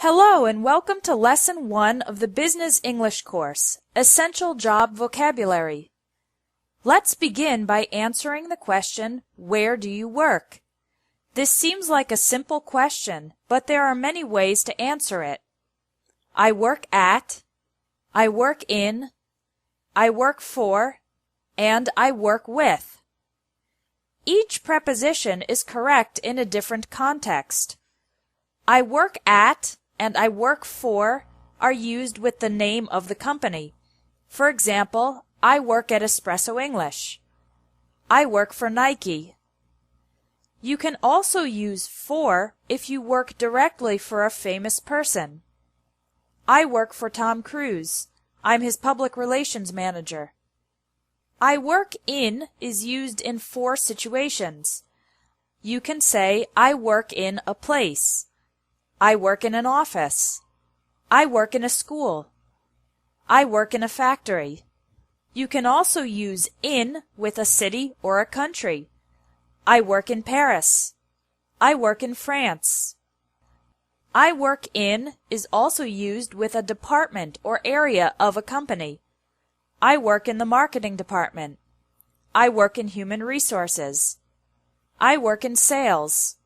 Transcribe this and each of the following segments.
Hello and welcome to Lesson 1 of the Business English course, Essential Job Vocabulary. Let's begin by answering the question, where do you work? This seems like a simple question, but there are many ways to answer it. I work at, I work in, I work for, and I work with. Each preposition is correct in a different context. I work at and I work for are used with the name of the company. For example, I work at Espresso English. I work for Nike. You can also use for if you work directly for a famous person. I work for Tom Cruise. I'm his public relations manager. I work in is used in 4 situations. You can say, I work in a place. I work in an office. I work in a school. I work in a factory. You can also use in with a city or a country. I work in Paris. I work in France. I work in is also used with a department or area of a company. I work in the marketing department. I work in human resources. I work in sales.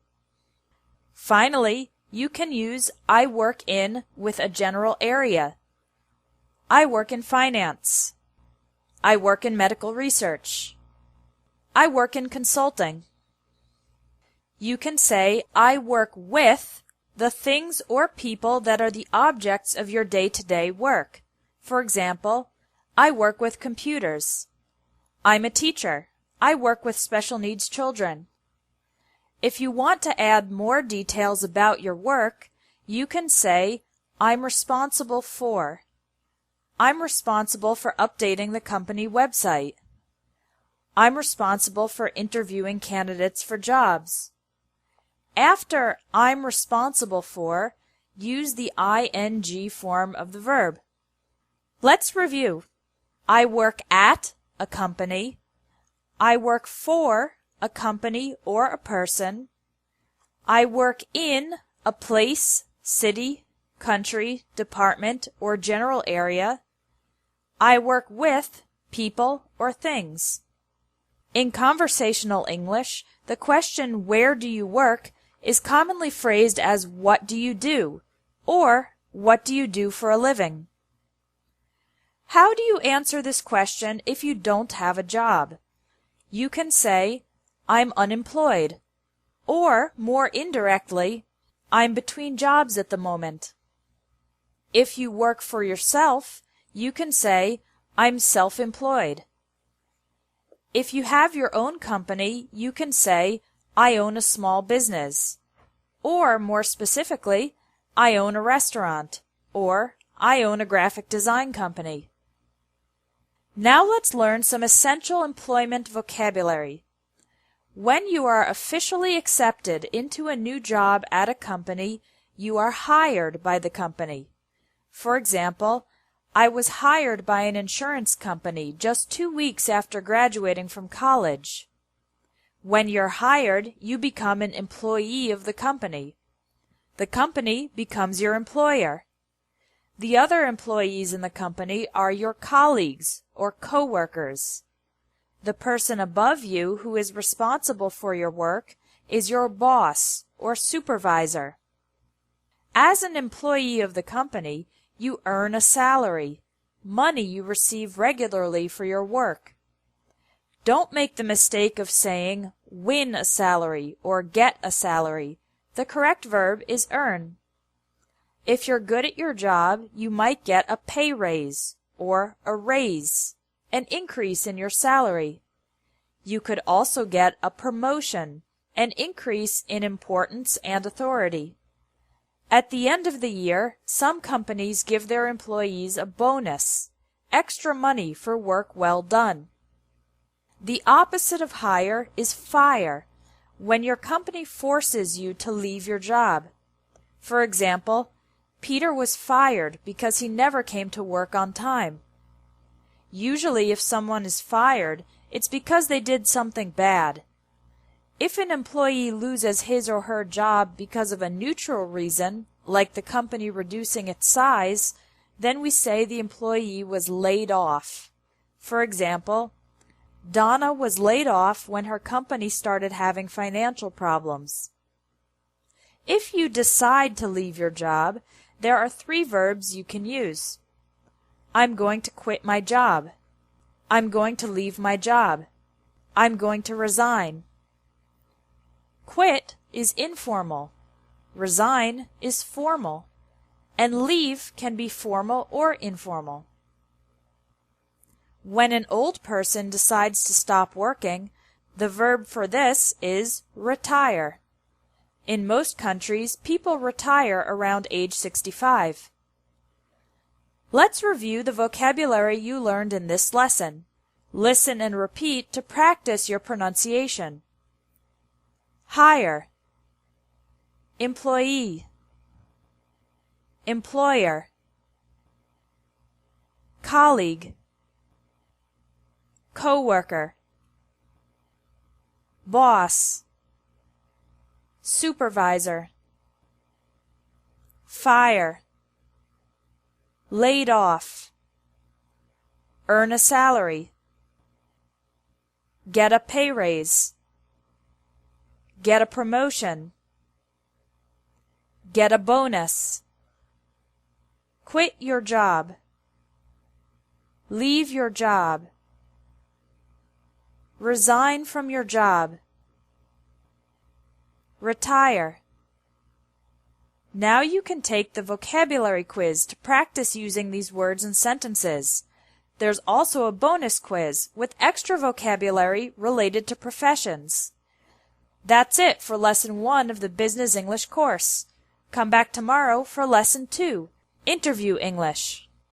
Finally, you can use I work in with a general area. I work in finance. I work in medical research. I work in consulting. You can say I work with the things or people that are the objects of your day-to-day work. For example, I work with computers. I'm a teacher. I work with special needs children. If you want to add more details about your work, you can say, I'm responsible for. I'm responsible for updating the company website. I'm responsible for interviewing candidates for jobs. After I'm responsible for, use the ing form of the verb. Let's review. I work at a company. I work for a company or a person. I work in a place, city, country, department, or general area. I work with people or things. In conversational English, the question where do you work is commonly phrased as what do you do or what do you do for a living. How do you answer this question if you don't have a job? You can say, I'm unemployed, or more indirectly, I'm between jobs at the moment. If you work for yourself, you can say, I'm self-employed. If you have your own company, you can say, I own a small business. Or, more specifically, I own a restaurant, or I own a graphic design company. Now let's learn some essential employment vocabulary. When you are officially accepted into a new job at a company, you are hired by the company. For example, I was hired by an insurance company just 2 weeks after graduating from college. When you're hired, you become an employee of the company. The company becomes your employer. The other employees in the company are your colleagues or co-workers. The person above you who is responsible for your work is your boss or supervisor. As an employee of the company, you earn a salary, money you receive regularly for your work. Don't make the mistake of saying win a salary or get a salary. The correct verb is earn. If you're good at your job, you might get a pay raise or a raise, an increase in your salary. You could also get a promotion, an increase in importance and authority. At the end of the year, some companies give their employees a bonus, extra money for work well done. The opposite of hire is fire, when your company forces you to leave your job. For example, Peter was fired because he never came to work on time. Usually, if someone is fired, it's because they did something bad. If an employee loses his or her job because of a neutral reason, like the company reducing its size, then we say the employee was laid off. For example, Donna was laid off when her company started having financial problems. If you decide to leave your job, there are 3 verbs you can use. I'm going to quit my job. I'm going to leave my job. I'm going to resign. Quit is informal. Resign is formal. And leave can be formal or informal. When an old person decides to stop working, the verb for this is retire. In most countries, people retire around age 65. Let's review the vocabulary you learned in this lesson. Listen and repeat to practice your pronunciation. Hire, employee, employer, colleague, coworker, boss, supervisor, fire, laid off, earn a salary, get a pay raise, get a promotion, get a bonus, quit your job, leave your job, resign from your job, retire. Now you can take the vocabulary quiz to practice using these words and sentences. There's also a bonus quiz with extra vocabulary related to professions. That's it for Lesson 1 of the Business English course. Come back tomorrow for Lesson 2, Interview English.